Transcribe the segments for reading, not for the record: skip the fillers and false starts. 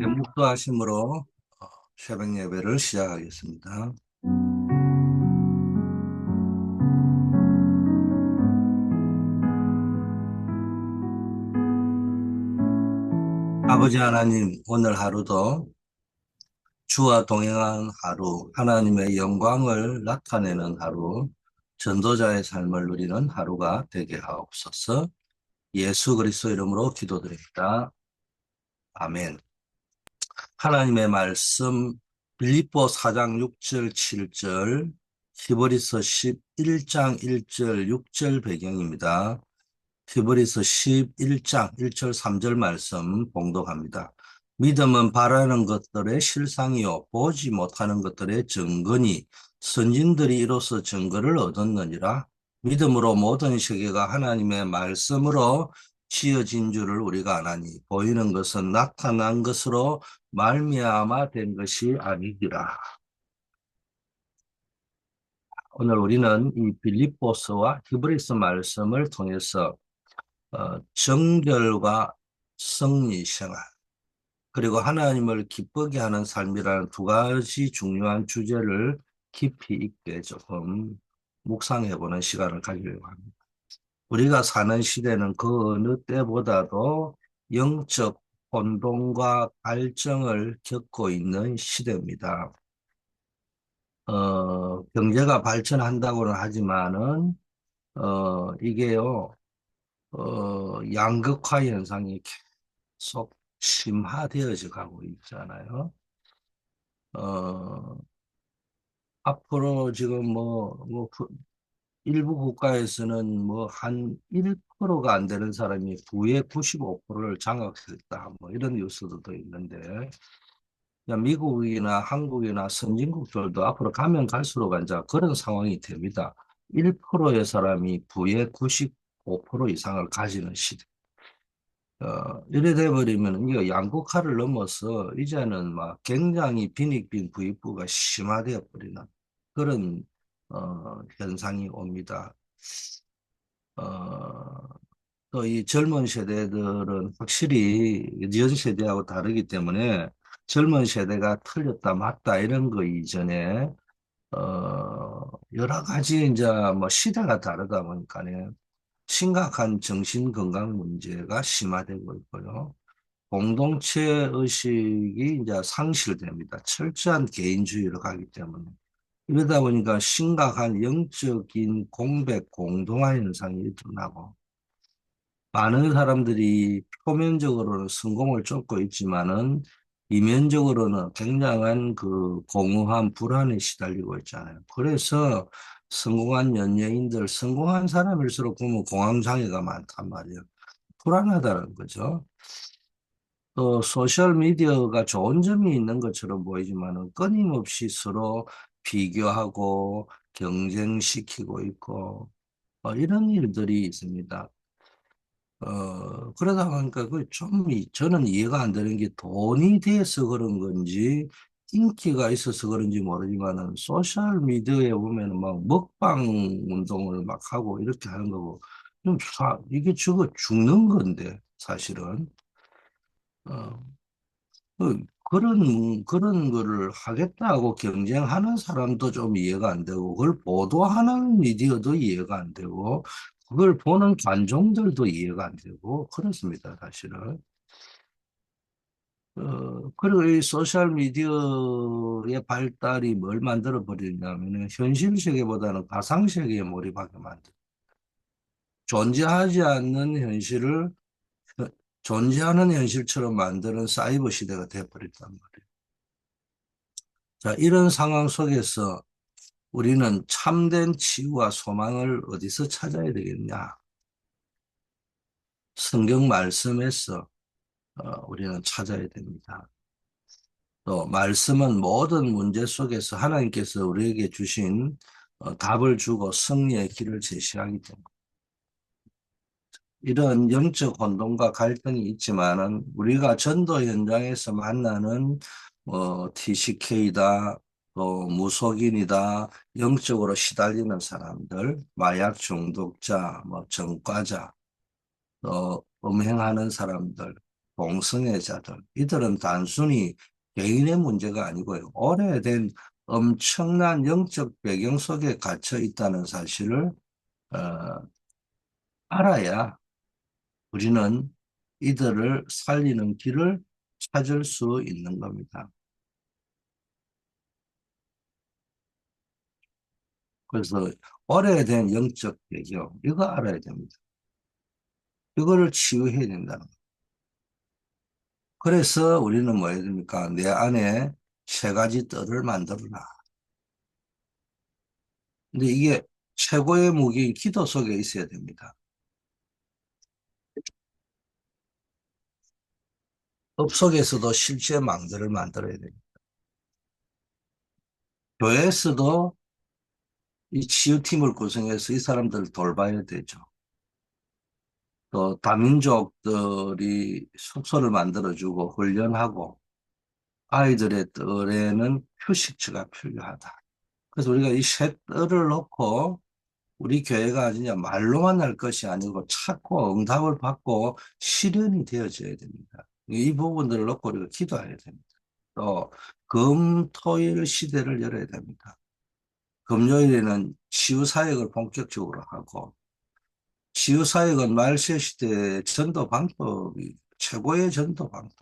묵도하심으로 새벽 예배를 시작하겠습니다. 아버지 하나님, 오늘 하루도 주와 동행한 하루, 하나님의 영광을 나타내는 하루, 전도자의 삶을 누리는 하루가 되게 하옵소서. 예수 그리스도 이름으로 기도드립니다. 아멘. 하나님의 말씀 빌립보 4장 6절 7절, 히브리서 11장 1절 6절 배경입니다. 히브리서 11장 1절 3절 말씀 봉독합니다. 믿음은 바라는 것들의 실상이요 보지 못하는 것들의 증거니 선진들이 이로써 증거를 얻었느니라. 믿음으로 모든 세계가 하나님의 말씀으로 지어진 줄을 우리가 아나니 보이는 것은 나타난 것으로 말미암아 된 것이 아니니라. 오늘 우리는 이 빌립보서와 히브리서 말씀을 통해서 정결과 성리 생활, 그리고 하나님을 기쁘게 하는 삶이라는 두 가지 중요한 주제를 깊이 있게 조금 묵상해보는 시간을 가지려고 합니다. 우리가 사는 시대는 그 어느 때보다도 영적 혼돈과 갈증을 겪고 있는 시대입니다. 경제가 발전한다고는 하지만은, 이게요, 양극화 현상이 계속 심화되어져 가고 있잖아요. 어, 앞으로 지금 일부 국가에서는 뭐 한 1%가 안 되는 사람이 부의 95%를 장악했다. 뭐 이런 뉴스도 있는데, 그냥 미국이나 한국이나 선진국들도 앞으로 가면 갈수록 이제 그런 상황이 됩니다. 1%의 사람이 부의 95% 이상을 가지는 시대. 이래 돼버리면 이거 양극화를 넘어서 이제는 막 굉장히 빈익빈 부익부가 심화되어 버리는 그런 현상이 옵니다. 어, 또 이 젊은 세대들은 확실히 전 세대하고 다르기 때문에 젊은 세대가 틀렸다 맞다 이런 거 이전에 여러 가지 이제 뭐 시대가 다르다 보니까요. 심각한 정신 건강 문제가 심화되고 있고요. 공동체 의식이 이제 상실됩니다. 철저한 개인주의로 가기 때문에. 이러다 보니까 심각한 영적인 공백, 공동화 현상이 일어나고, 많은 사람들이 표면적으로는 성공을 쫓고 있지만은, 이면적으로는 굉장한 그 공허한 불안에 시달리고 있잖아요. 그래서 성공한 연예인들, 성공한 사람일수록 보면 공황장애가 많단 말이에요. 불안하다는 거죠. 또 소셜 미디어가 좋은 점이 있는 것처럼 보이지만은 끊임없이 서로 비교하고 경쟁시키고 있고 이런 일들이 있습니다. 그러다 보니까 저는 이해가 안 되는 게 돈이 돼서 그런 건지 인기가 있어서 그런지 모르지만은 소셜 미디어에 보면은 막 먹방 운동을 막 하고 이렇게 하는 거고 이게 저거 죽는 건데 사실은. 어, 그런 거를 하겠다고 경쟁하는 사람도 좀 이해가 안 되고, 그걸 보도하는 미디어도 이해가 안 되고, 그걸 보는 관중들도 이해가 안 되고, 그렇습니다, 사실은. 그리고 이 소셜미디어의 발달이 뭘 만들어 버리냐면은, 현실 세계보다는 가상 세계에 몰입하게 만들 존재하지 않는 현실을, 존재하는 현실처럼 만드는 사이버 시대가 돼버렸단 말이에요. 자, 이런 상황 속에서 우리는 참된 치유와 소망을 어디서 찾아야 되겠냐? 성경 말씀에서 우리는 찾아야 됩니다. 또 말씀은 모든 문제 속에서 하나님께서 우리에게 주신 답을 주고 승리의 길을 제시하기 때문에 이런 영적 혼돈과 갈등이 있지만은 우리가 전도 현장에서 만나는 TCK다, 또 무속인이다, 영적으로 시달리는 사람들, 마약 중독자, 뭐 전과자, 또 음행하는 사람들, 동성애자들, 이들은 단순히 개인의 문제가 아니고요. 오래된 엄청난 영적 배경 속에 갇혀 있다는 사실을 어, 알아야 우리는 이들을 살리는 길을 찾을 수 있는 겁니다. 그래서 오래된 영적 배경, 이거 알아야 됩니다. 이거를 치유해야 된다는 거예요. 그래서 우리는 뭐 해야 됩니까? 내 안에 세 가지 뜰을 만들어라. 근데 이게 최고의 무기인 기도 속에 있어야 됩니다. 업 속에서도 실제 망대를 만들어야 됩니다. 교회에서도 이 치유팀을 구성해서 이 사람들을 돌봐야 되죠. 또 다민족들이 숙소를 만들어주고 훈련하고 아이들의 뜰에는 휴식처가 필요하다. 그래서 우리가 이 셋 뜰을 놓고 우리 교회가 그냥 말로만 할 것이 아니고 찾고 응답을 받고 실현이 되어져야 됩니다. 이 부분들을 놓고 우리가 기도해야 됩니다. 또 금토일 시대를 열어야 됩니다. 금요일에는 치유사역을 본격적으로 하고 치유사역은 말세시대 전도 방법이 최고의 전도 방법.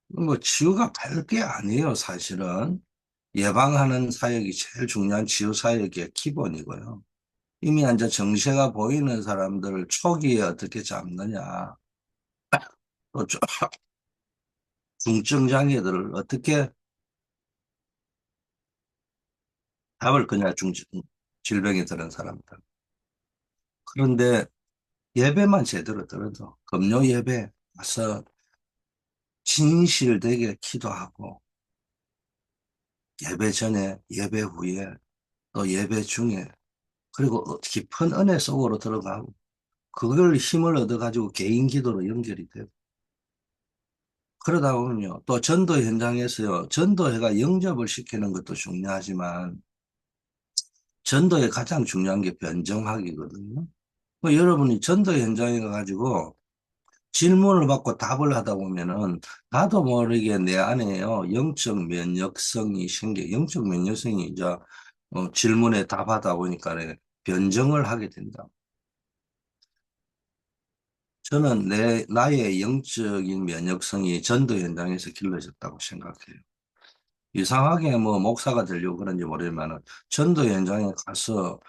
뭐 치유가 별게 아니에요, 사실은. 예방하는 사역이 제일 중요한 치유사역의 기본이고요. 이미 이제 정세가 보이는 사람들을 초기에 어떻게 잡느냐, 또 중증 장애들을 어떻게 답을 거냐, 중증 질병이 드는 사람들. 그런데 예배만 제대로 들어도 금요 예배 와서 진실되게 기도하고 예배 전에, 예배 후에, 또 예배 중에, 그리고 깊은 은혜 속으로 들어가고 그걸 힘을 얻어가지고 개인 기도로 연결이 돼요. 그러다 보면요, 또 전도 현장에서요, 전도회가 영접을 시키는 것도 중요하지만 전도의 가장 중요한 게 변정학이거든요. 뭐 여러분이 전도 현장에 가가지고 질문을 받고 답을 하다 보면은 나도 모르게 내 안에요 영적 면역성이 생겨 영적 면역성이 이제 질문에 답하다 보니까 변정을 하게 된다. 저는 나의 영적인 면역성이 전도 현장에서 길러졌다고 생각해요. 이상하게 뭐 목사가 되려고 그런지 모르지만은 전도 현장에 가서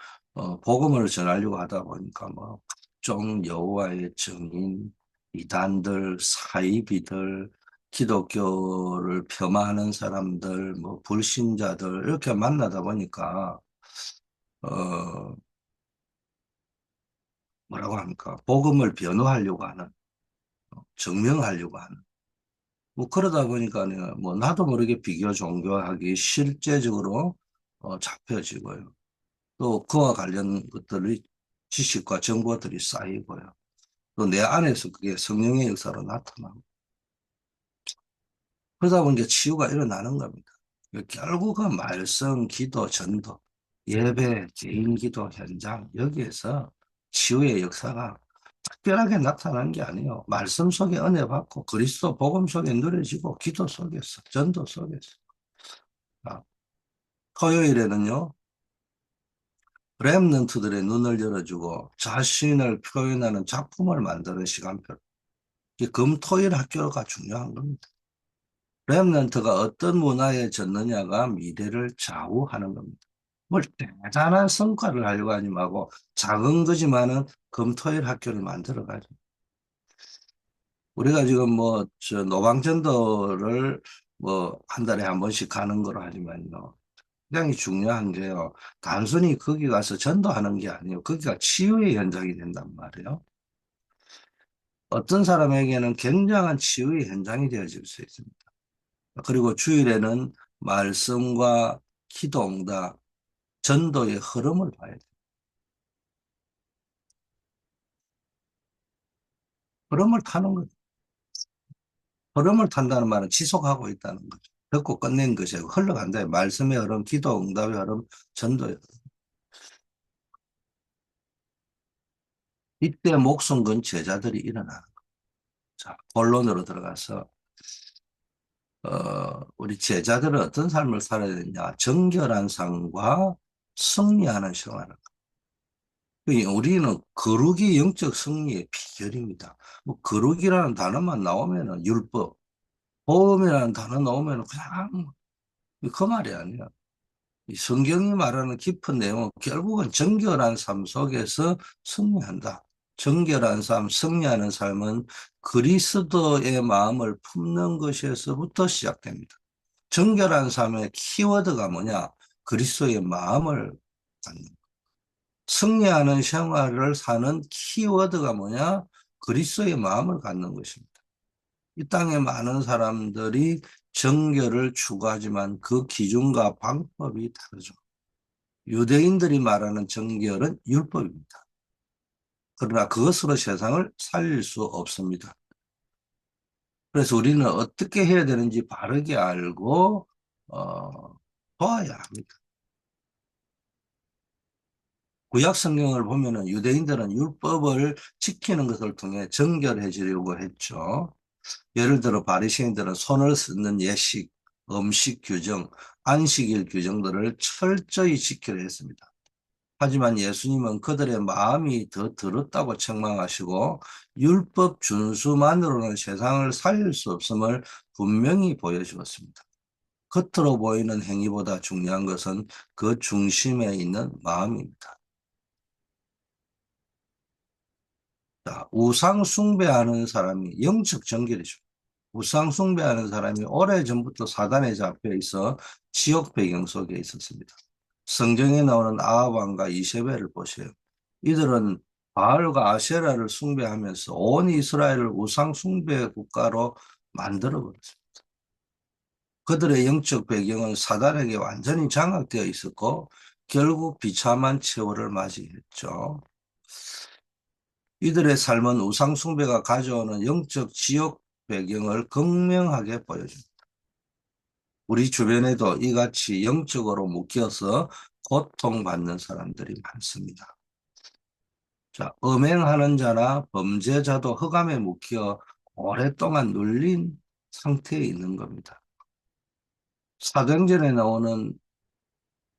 복음을 전하려고 하다 보니까 뭐 각종 여호와의 증인, 이단들, 사이비들, 기독교를 폄하하는 사람들, 뭐 불신자들 이렇게 만나다 보니까 어 뭐라고 합니까? 복음을 변호하려고 하는, 증명하려고 하는. 뭐 그러다 보니까 내가 뭐 나도 모르게 비교 종교학이 실제적으로 잡혀지고요. 또 그와 관련 것들이 지식과 정보들이 쌓이고요. 또 내 안에서 그게 성령의 역사로 나타나고. 그러다 보니까 치유가 일어나는 겁니다. 결국은 말씀, 기도, 전도, 예배, 개인 기도 현장, 여기에서 치유의 역사가 특별하게 나타난 게 아니에요. 말씀 속에 은혜 받고 그리스도 복음 속에 누려지고 기도 속에서, 전도 속에서. 아, 토요일에는요, 렘넌트들의 눈을 열어주고 자신을 표현하는 작품을 만드는 시간표. 이 금토일 학교가 중요한 겁니다. 렘넌트가 어떤 문화에 젖느냐가 미래를 좌우하는 겁니다. 뭘 대단한 성과를 하려고 하지 말고 작은 거지만은 금토일 학교를 만들어가죠. 우리가 지금 뭐 저 노방전도를 뭐 한 달에 한 번씩 가는 거로 하지만요. 굉장히 중요한 게요. 단순히 거기 가서 전도하는 게 아니에요. 거기가 치유의 현장이 된단 말이에요. 어떤 사람에게는 굉장한 치유의 현장이 되어질 수 있습니다. 그리고 주일에는 말씀과 기도응답, 전도의 흐름을 봐야 돼요. 흐름을 타는 거죠. 흐름을 탄다는 말은 지속하고 있다는 거죠. 듣고 끝낸 것이 아니고 흘러간다. 말씀의 흐름, 기도 응답의 흐름, 전도의 흐름. 이때 목숨 건 제자들이 일어나는 거예요. 자, 본론으로 들어가서 우리 제자들은 어떤 삶을 살아야 되냐? 정결한 삶과 승리하는 생활을. 우리는 거룩이 영적 승리의 비결입니다. 뭐 거룩이라는 단어만 나오면은 율법, 보험이라는 단어 나오면은 그냥 그 말이 아니야. 이 성경이 말하는 깊은 내용은 결국은 정결한 삶 속에서 승리한다. 정결한 삶, 승리하는 삶은 그리스도의 마음을 품는 것에서부터 시작됩니다. 정결한 삶의 키워드가 뭐냐? 그리스도의 마음을 갖는. 승리하는 생활을 사는 키워드가 뭐냐? 그리스도의 마음을 갖는 것입니다. 이 땅에 많은 사람들이 정결을 추구하지만 그 기준과 방법이 다르죠. 유대인들이 말하는 정결은 율법입니다. 그러나 그것으로 세상을 살릴 수 없습니다. 그래서 우리는 어떻게 해야 되는지 바르게 알고 도와야 합니다. 구약 성경을 보면은 유대인들은 율법을 지키는 것을 통해 정결해지려고 했죠. 예를 들어 바리새인들은 손을 씻는 예식, 음식 규정, 안식일 규정들을 철저히 지키려 했습니다. 하지만 예수님은 그들의 마음이 더 더럽다고 책망하시고 율법 준수만으로는 세상을 살릴 수 없음을 분명히 보여주었습니다. 겉으로 보이는 행위보다 중요한 것은 그 중심에 있는 마음입니다. 자, 우상 숭배하는 사람이 영적 정결이죠. 우상 숭배하는 사람이 오래전부터 사단에 잡혀 있어 지옥 배경 속에 있었습니다. 성경에 나오는 아합 왕과 이세벨을 보세요. 이들은 바알과 아세라를 숭배하면서 온 이스라엘을 우상 숭배 국가로 만들어 버렸습니다. 그들의 영적 배경은 사단에게 완전히 장악되어 있었고 결국 비참한 최후를 맞이했죠. 이들의 삶은 우상 숭배가 가져오는 영적 지옥 배경을 극명하게 보여줍니다. 우리 주변에도 이같이 영적으로 묶여서 고통받는 사람들이 많습니다. 자, 음행하는 자나 범죄자도 흑암에 묶여 오랫동안 눌린 상태에 있는 겁니다. 사도행전에 나오는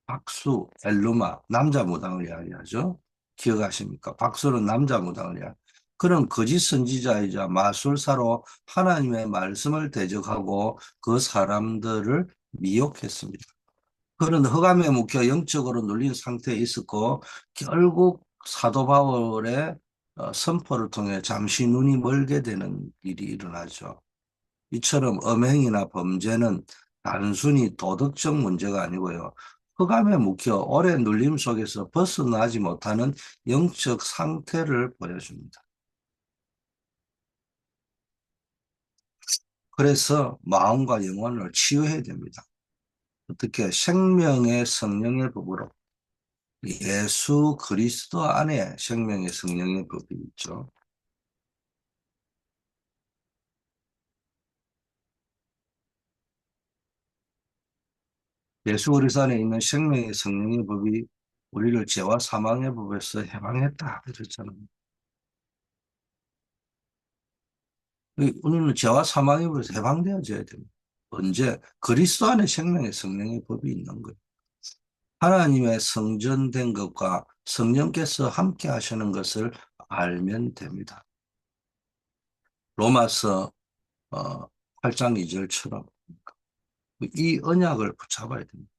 박수, 엘루마, 남자 무당을 이야기하죠. 기억하십니까? 박수는 남자 무당을 이야기. 그런 거짓 선지자이자 마술사로 하나님의 말씀을 대적하고 그 사람들을 미혹했습니다. 그런 흑암에 묵혀 영적으로 눌린 상태에 있었고 결국 사도 바울의 선포를 통해 잠시 눈이 멀게 되는 일이 일어나죠. 이처럼 음행이나 범죄는 단순히 도덕적 문제가 아니고요. 흑암에 묵혀 오래 눌림 속에서 벗어나지 못하는 영적 상태를 보여줍니다. 그래서 마음과 영혼을 치유해야 됩니다. 어떻게 생명의 성령의 법으로 예수 그리스도 안에 생명의 성령의 법이 있죠. 예수 그리스도 안에 있는 생명의 성령의 법이 우리를 죄와 사망의 법에서 해방했다 그랬잖아요. 우리는 죄와 사망의 법에서 해방되어져야 됩니다. 언제? 그리스도 안에 생명의 성령의 법이 있는 거예요. 하나님의 성전된 것과 성령께서 함께 하시는 것을 알면 됩니다. 로마서 8장 2절처럼 이 언약을 붙잡아야 됩니다.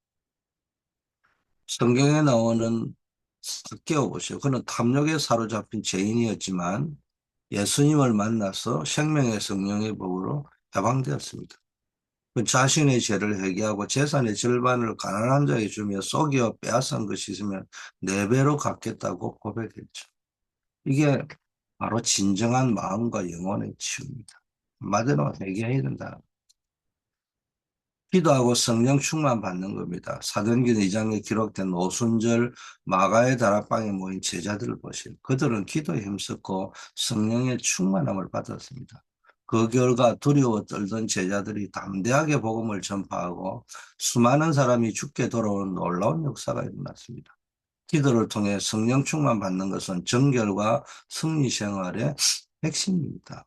성경에 나오는 삭개오 보세요. 그는 탐욕에 사로잡힌 죄인이었지만 예수님을 만나서 생명의 성령의 법으로 해방되었습니다. 그 자신의 죄를 회개하고 재산의 절반을 가난한 자에게 주며 속여 빼앗은 것이 있으면 네 배로 갚겠다고 고백했죠. 이게 바로 진정한 마음과 영혼의 치유입니다. 한마디로 회개해야 된다. 기도하고 성령 충만 받는 겁니다. 사도행전 2장에 기록된 오순절 마가의 다락방에 모인 제자들을 보시오. 그들은 기도에 힘썼고 성령의 충만함을 받았습니다. 그 결과 두려워 떨던 제자들이 담대하게 복음을 전파하고 수많은 사람이 죽게 돌아오는 놀라운 역사가 일어났습니다. 기도를 통해 성령 충만 받는 것은 정결과 승리 생활의 핵심입니다.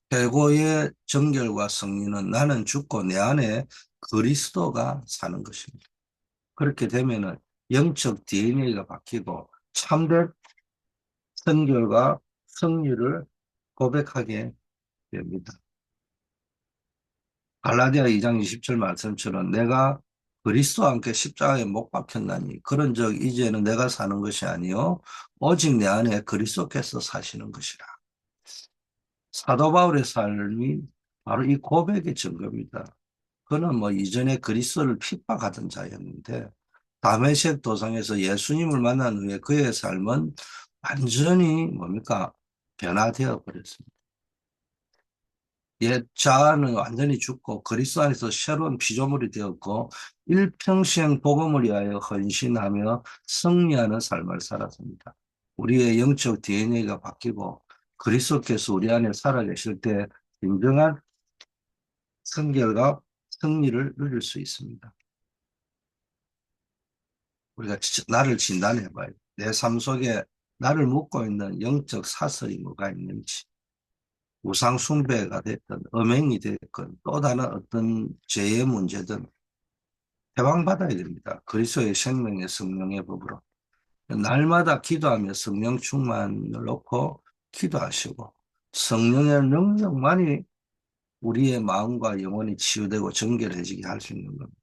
최고의 정결과 승리는 나는 죽고 내 안에 그리스도가 사는 것입니다. 그렇게 되면은 영적 DNA가 바뀌고 참된 선결과 승리를 고백하게 됩니다. 갈라디아 2장 20절 말씀처럼 내가 그리스도와 함께 십자가에 못 박혔나니 그런 적 이제는 내가 사는 것이 아니요 오직 내 안에 그리스도께서 사시는 것이라. 사도 바울의 삶이 바로 이 고백의 증거입니다. 그는 뭐 이전에 그리스도를 핍박하던 자였는데 다메섹 도상에서 예수님을 만난 후에 그의 삶은 완전히 뭡니까? 변화되어 버렸습니다. 옛 자아는 완전히 죽고 그리스도 안에서 새로운 피조물이 되었고 일평생 복음을 위하여 헌신하며 승리하는 삶을 살았습니다. 우리의 영적 DNA가 바뀌고 그리스도께서 우리 안에 살아계실 때 진정한 성결과 승리를 누릴 수 있습니다. 우리가 나를 진단해 봐요. 내 삶 속에 나를 묶고 있는 영적 사슬이 뭐가 있는지, 우상 숭배가 됐든 음행이 됐건 또 다른 어떤 죄의 문제든 해방받아야 됩니다. 그리스도의 생명의 성령의 법으로. 날마다 기도하며 성령 충만을 놓고 기도하시고 성령의 능력만이 우리의 마음과 영혼이 치유되고 정결해지게 할 수 있는 겁니다.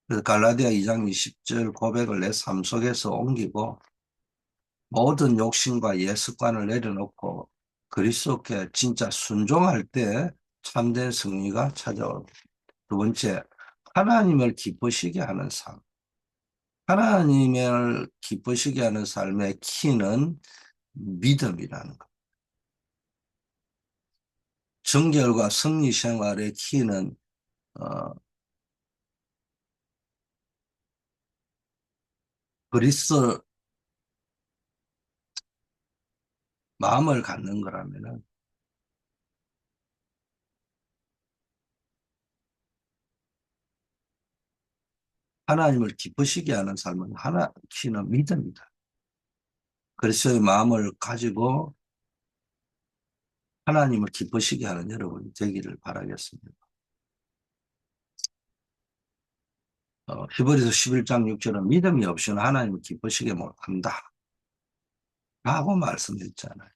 그래서 갈라디아 2장 20절 고백을 내 삶 속에서 옮기고 모든 욕심과 예습관을 내려놓고 그리스도께 진짜 순종할 때 참된 승리가 찾아옵니다. 두 번째, 하나님을 기쁘시게 하는 삶. 하나님을 기쁘시게 하는 삶의 키는 믿음이라는 것. 정결과 승리 생활의 키는 어, 그리스도 마음을 갖는 거라면은 하나님을 기쁘시게 하는 삶은 키는 믿음이다. 그리스도의 마음을 가지고 하나님을 기쁘시게 하는 여러분이 되기를 바라겠습니다. 히브리서 11장 6절은 믿음이 없이는 하나님을 기쁘시게 못한다 라고 말씀했잖아요.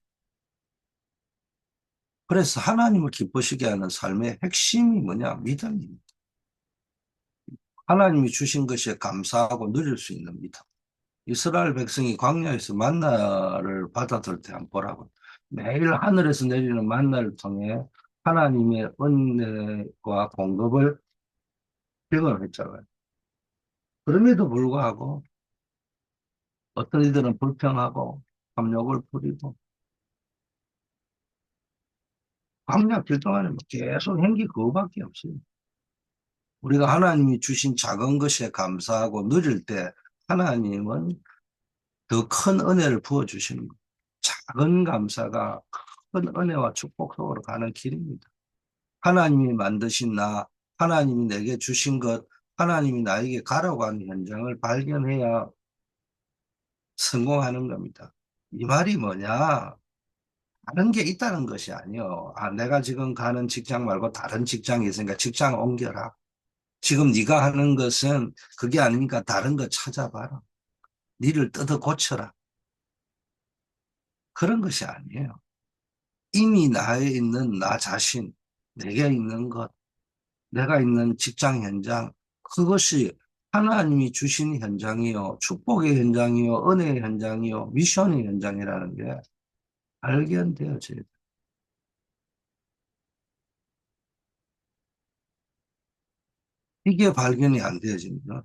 그래서 하나님을 기쁘시게 하는 삶의 핵심이 뭐냐? 믿음입니다. 하나님이 주신 것에 감사하고 누릴 수 있는 믿음. 이스라엘 백성이 광야에서 만나를 받아들 때 한번 보라고. 매일 하늘에서 내리는 만나를 통해 하나님의 은혜와 공급을 경험했잖아요. 그럼에도 불구하고 어떤 이들은 불평하고 탐욕을 부리고 광야 길 동안에 뭐 계속 행기 그거밖에 없어요. 우리가 하나님이 주신 작은 것에 감사하고 누릴 때 하나님은 더 큰 은혜를 부어주시는 거예요. 작은 감사가 큰 은혜와 축복 속으로 가는 길입니다. 하나님이 만드신 나, 하나님이 내게 주신 것, 하나님이 나에게 가라고 하는 현장을 발견해야 성공하는 겁니다. 이 말이 뭐냐? 다른 게 있다는 것이 아니요. 아, 내가 지금 가는 직장 말고 다른 직장이 있으니까 직장 옮겨라. 지금 네가 하는 것은 그게 아니니까 다른 거 찾아봐라. 니를 뜯어 고쳐라. 그런 것이 아니에요. 이미 나에 있는 나 자신, 내게 있는 것, 내가 있는 직장 현장, 그것이 하나님이 주신 현장이요, 축복의 현장이요, 은혜의 현장이요, 미션의 현장이라는 게 발견되어져요. 이게 발견이 안 되어지면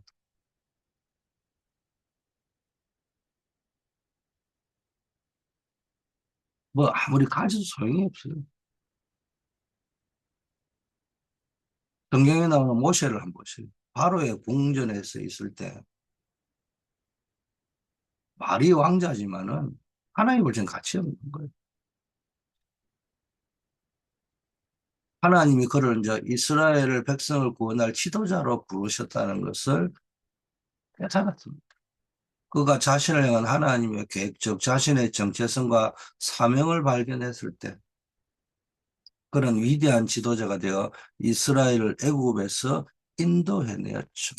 뭐 아무리 가져도 소용이 없어요. 성경에 나오는 모세를 한번 보세요. 바로의 궁전에서 있을 때 말이 왕자지만은 하나님을 지금 같이 없는 거예요. 하나님이 그를 이제 이스라엘 백성을 구원할 지도자로 부르셨다는 것을 깨달았습니다. 그가 자신을 향한 하나님의 계획, 즉 자신의 정체성과 사명을 발견했을 때 그런 위대한 지도자가 되어 이스라엘을 애굽에서 인도해내었죠.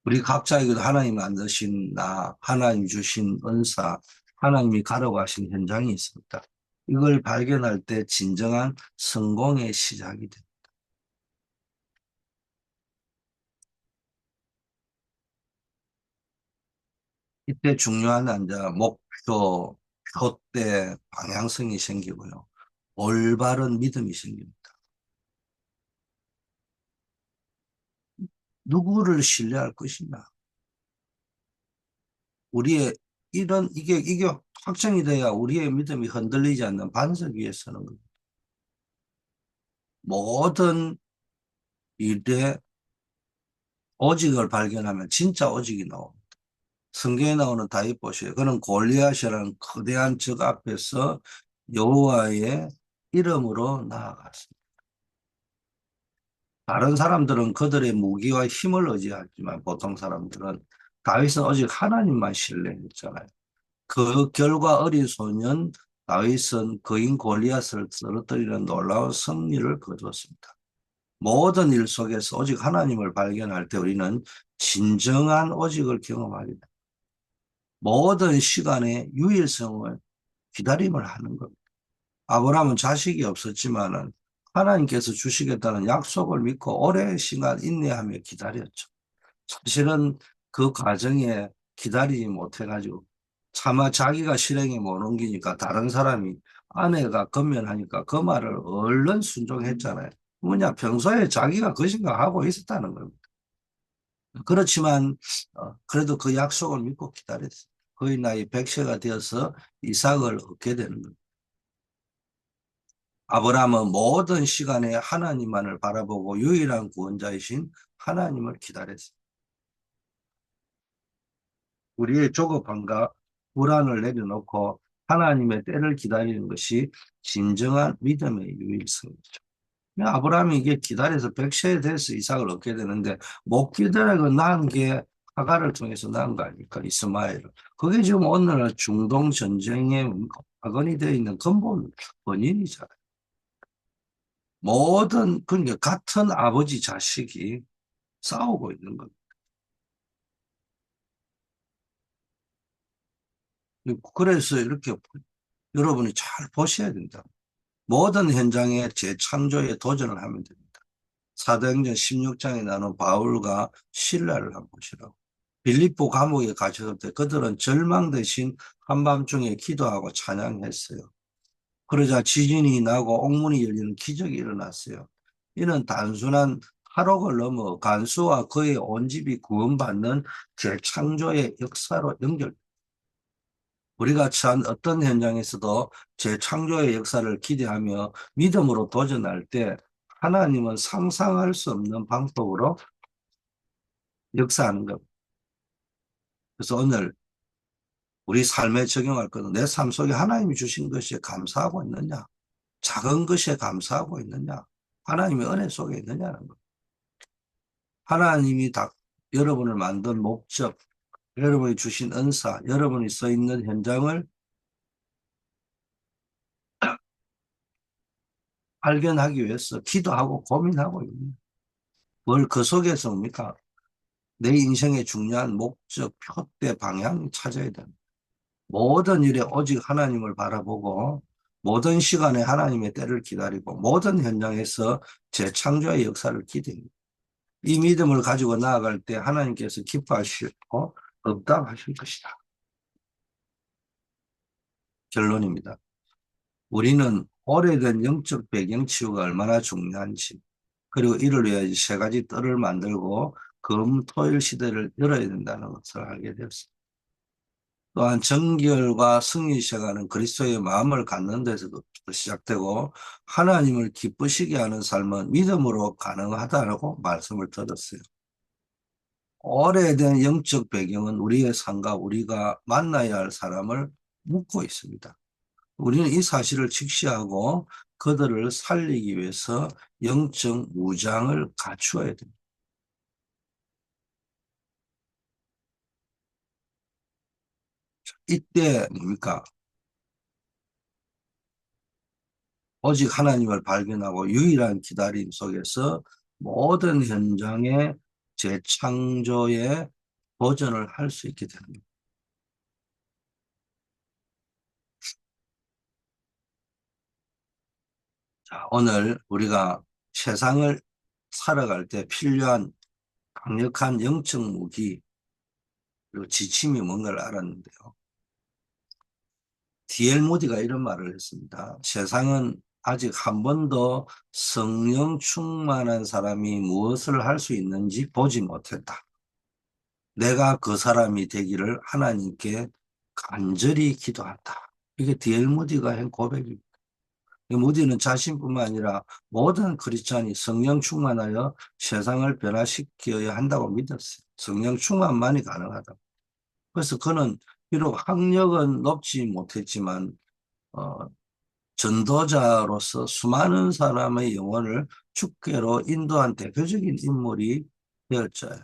우리 각자에게도 하나님 만드신 나, 하나님 주신 은사, 하나님이 가져가신 현장이 있습니다. 이걸 발견할 때 진정한 성공의 시작이 됩니다. 이때 중요한 이제 목표, 표대, 방향성이 생기고요. 올바른 믿음이 생깁니다. 누구를 신뢰할 것이냐. 우리의 이게 확정이 돼야 우리의 믿음이 흔들리지 않는 반석 위에 서는 겁니다. 모든 일에 오직을 발견하면 진짜 오직이 나옵니다. 성경에 나오는 다윗 보세요. 그는 골리앗이라는 거대한 적 앞에서 여호와의 이름으로 나아갔습니다. 다른 사람들은 그들의 무기와 힘을 의지하지만 보통 사람들은 다윗은 오직 하나님만 신뢰했잖아요. 그 결과 어린 소년 다윗은 거인 골리앗을 쓰러뜨리는 놀라운 승리를 거두었습니다. 모든 일 속에서 오직 하나님을 발견할 때 우리는 진정한 오직을 경험하게 됩니다. 모든 시간의 유일성을 기다림을 하는 겁니다. 아브라함은 자식이 없었지만은 하나님께서 주시겠다는 약속을 믿고 오랜 시간 인내하며 기다렸죠. 사실은 그 과정에 기다리지 못해가지고 차마 자기가 실행에 못 옮기니까 다른 사람이 아내가 건면하니까 그 말을 얼른 순종했잖아요. 뭐냐, 평소에 자기가 그 생각하고 있었다는 겁니다. 그렇지만 그래도 그 약속을 믿고 기다렸어요. 거의 나이 100세가 되어서 이삭을 얻게 되는 겁니다. 아브라함은 모든 시간에 하나님만을 바라보고 유일한 구원자이신 하나님을 기다렸어요. 우리의 조급함과 불안을 내려놓고 하나님의 때를 기다리는 것이 진정한 믿음의 유일성이죠. 아브라함이 이게 기다려서 100세에 돼서 이삭을 얻게 되는데 못 기다리고 낳은 게 하가를 통해서 낳은 거 아닙니까? 이스마엘을. 그게 지금 오늘날 중동 전쟁의 화근이 되어 있는 근본 원인이잖아요. 모든 그러니까 같은 아버지 자식이 싸우고 있는 겁니다. 그래서 이렇게 여러분이 잘 보셔야 된다. 모든 현장에 재창조에 도전을 하면 됩니다. 사도행전 16장에 나오는 바울과 실라를 한번 보시라고. 빌립보 감옥에 갇혔을 때 그들은 절망 대신 한밤중에 기도하고 찬양했어요. 그러자 지진이 나고 옥문이 열리는 기적이 일어났어요. 이는 단순한 탈옥을 넘어 간수와 그의 온 집이 구원받는 재창조의 역사로 연결. 우리가 처한 어떤 현장에서도 재창조의 역사를 기대하며 믿음으로 도전할 때 하나님은 상상할 수 없는 방법으로 역사하는 겁니다. 그래서 오늘 우리 삶에 적용할 것은 내 삶 속에 하나님이 주신 것에 감사하고 있느냐? 작은 것에 감사하고 있느냐? 하나님의 은혜 속에 있느냐는 겁니다. 하나님이 다 여러분을 만든 목적, 여러분이 주신 은사, 여러분이 서 있는 현장을 발견하기 위해서 기도하고 고민하고 있는 뭘 그 속에서 뭡니까? 내 인생의 중요한 목적, 표대, 방향을 찾아야 됩니다. 모든 일에 오직 하나님을 바라보고 모든 시간에 하나님의 때를 기다리고 모든 현장에서 재창조의 역사를 기대합니다. 이 믿음을 가지고 나아갈 때 하나님께서 기뻐하시고 응답하실 것이다. 결론입니다. 우리는 오래된 영적 배경 치유가 얼마나 중요한지 그리고 이를 위해 세 가지 뜰을 만들고 금, 토, 일 시대를 열어야 된다는 것을 알게 되었습니다. 또한 정결과 승리 시작하는 그리스도의 마음을 갖는 데서도 시작되고 하나님을 기쁘시게 하는 삶은 믿음으로 가능하다라고 말씀을 드렸어요. 오래된 영적 배경은 우리의 삶과 우리가 만나야 할 사람을 묻고 있습니다. 우리는 이 사실을 직시하고 그들을 살리기 위해서 영적 무장을 갖추어야 됩니다. 이때 뭡니까? 오직 하나님을 발견하고 유일한 기다림 속에서 모든 현장의 재창조의 도전을 할 수 있게 됩니다. 자, 오늘 우리가 세상을 살아갈 때 필요한 강력한 영적 무기 그리고 지침이 뭔가를 알았는데요. D.L. 모디가 이런 말을 했습니다. 세상은 아직 한 번도 성령 충만한 사람이 무엇을 할 수 있는지 보지 못했다. 내가 그 사람이 되기를 하나님께 간절히 기도한다. 이게 D.L. 모디가 한 고백입니다. 모디는 자신뿐만 아니라 모든 크리스찬이 성령 충만하여 세상을 변화시켜야 한다고 믿었어요. 성령 충만만이 가능하다. 그래서 그는 비록 학력은 높지 못했지만 어, 전도자로서 수많은 사람의 영혼을 주께로 인도한 대표적인 인물이 되었어요.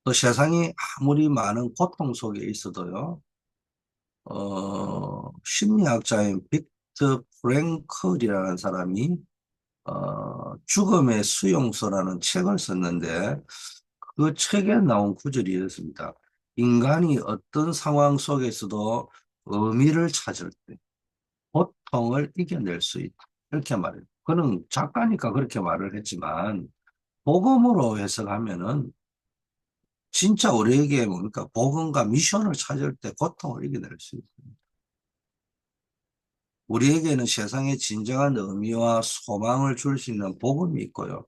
또 세상이 아무리 많은 고통 속에 있어도요, 심리학자인 빅터 프랭클이라는 사람이 죽음의 수용소라는 책을 썼는데 그 책에 나온 구절이 이렇습니다. 인간이 어떤 상황 속에서도 의미를 찾을 때 고통을 이겨낼 수 있다. 이렇게 말해요. 그는 작가니까 그렇게 말을 했지만 복음으로 해석하면은 진짜 우리에게 뭡니까? 복음과 미션을 찾을 때 고통을 이겨낼 수 있습니다. 우리에게는 세상에 진정한 의미와 소망을 줄 수 있는 복음이 있고요.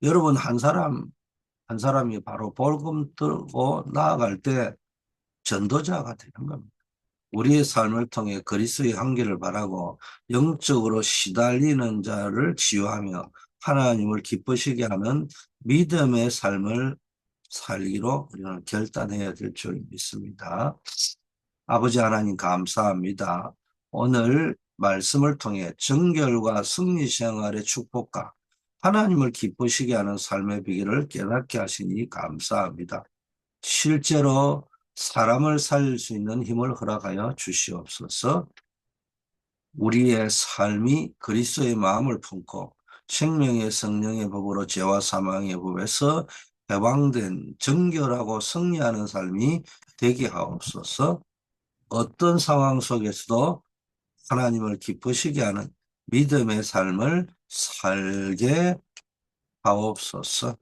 여러분 한 사람이 바로 복음 들고 나아갈 때 전도자가 되는 겁니다. 우리의 삶을 통해 그리스도의 한계를 바라고 영적으로 시달리는 자를 치유하며 하나님을 기쁘시게 하는 믿음의 삶을 살기로 우리는 결단해야 될 줄 믿습니다. 아버지 하나님 감사합니다. 오늘 말씀을 통해 정결과 승리 생활의 축복과 하나님을 기쁘시게 하는 삶의 비결을 깨닫게 하시니 감사합니다. 실제로 사람을 살릴 수 있는 힘을 허락하여 주시옵소서. 우리의 삶이 그리스도의 마음을 품고 생명의 성령의 법으로 죄와 사망의 법에서 해방된 정결하고 승리하는 삶이 되게 하옵소서. 어떤 상황 속에서도 하나님을 기쁘시게 하는 믿음의 삶을 살게 하옵소서.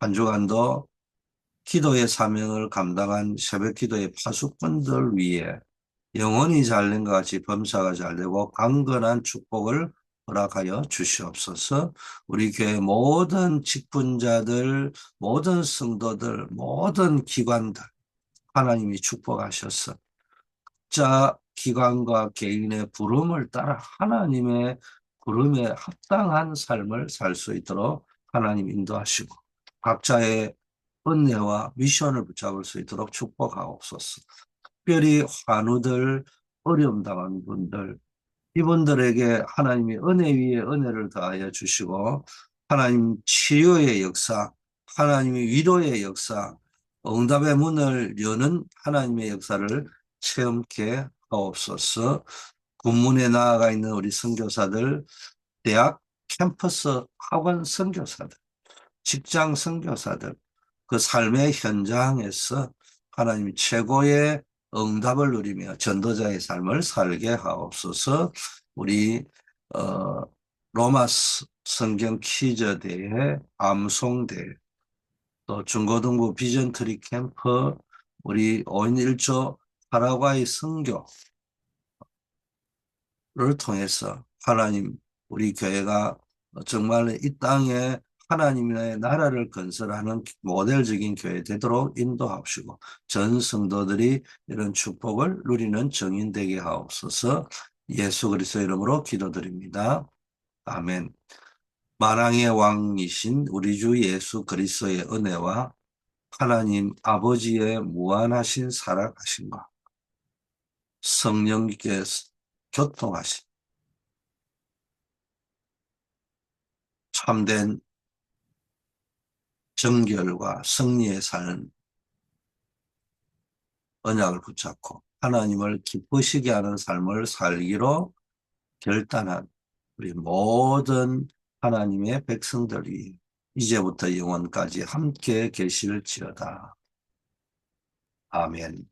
한 주간도 기도의 사명을 감당한 새벽기도의 파수꾼들 위해 영혼이 잘된 것 같이 범사가 잘되고 강건한 축복을 허락하여 주시옵소서. 우리 교회 모든 직분자들, 모든 성도들, 모든 기관들 하나님이 축복하셔서 자 기관과 개인의 부름을 따라 하나님의 부름에 합당한 삶을 살 수 있도록 하나님 인도하시고 각자의 은혜와 미션을 붙잡을 수 있도록 축복하옵소서. 특별히 환우들, 어려움 당한 분들, 이분들에게 하나님이 은혜 위에 은혜를 더하여 주시고 하나님 치유의 역사, 하나님의 위로의 역사, 응답의 문을 여는 하나님의 역사를 체험케 하옵소서. 군문에 나아가 있는 우리 선교사들, 대학 캠퍼스 학원 선교사들, 직장 선교사들, 그 삶의 현장에서 하나님 최고의 응답을 누리며 전도자의 삶을 살게 하옵소서. 우리 어, 로마 성경 퀴즈 대회, 암송대회, 또 중고등부 비전트리 캠프, 우리 5인 1조 파라과이 선교를 통해서 하나님 우리 교회가 정말 이 땅에 하나님의 나라를 건설하는 모델적인 교회 되도록 인도하시고 전 성도들이 이런 축복을 누리는 정인 되게 하옵소서. 예수 그리스도 이름으로 기도드립니다. 아멘. 만왕의 왕이신 우리 주 예수 그리스도의 은혜와 하나님 아버지의 무한하신 사랑하심과 성령께 교통하신 참된 정결과 승리의 삶 언약을 붙잡고 하나님을 기쁘시게 하는 삶을 살기로 결단한 우리 모든 하나님의 백성들이 이제부터 영원까지 함께 계실지어다. 아멘.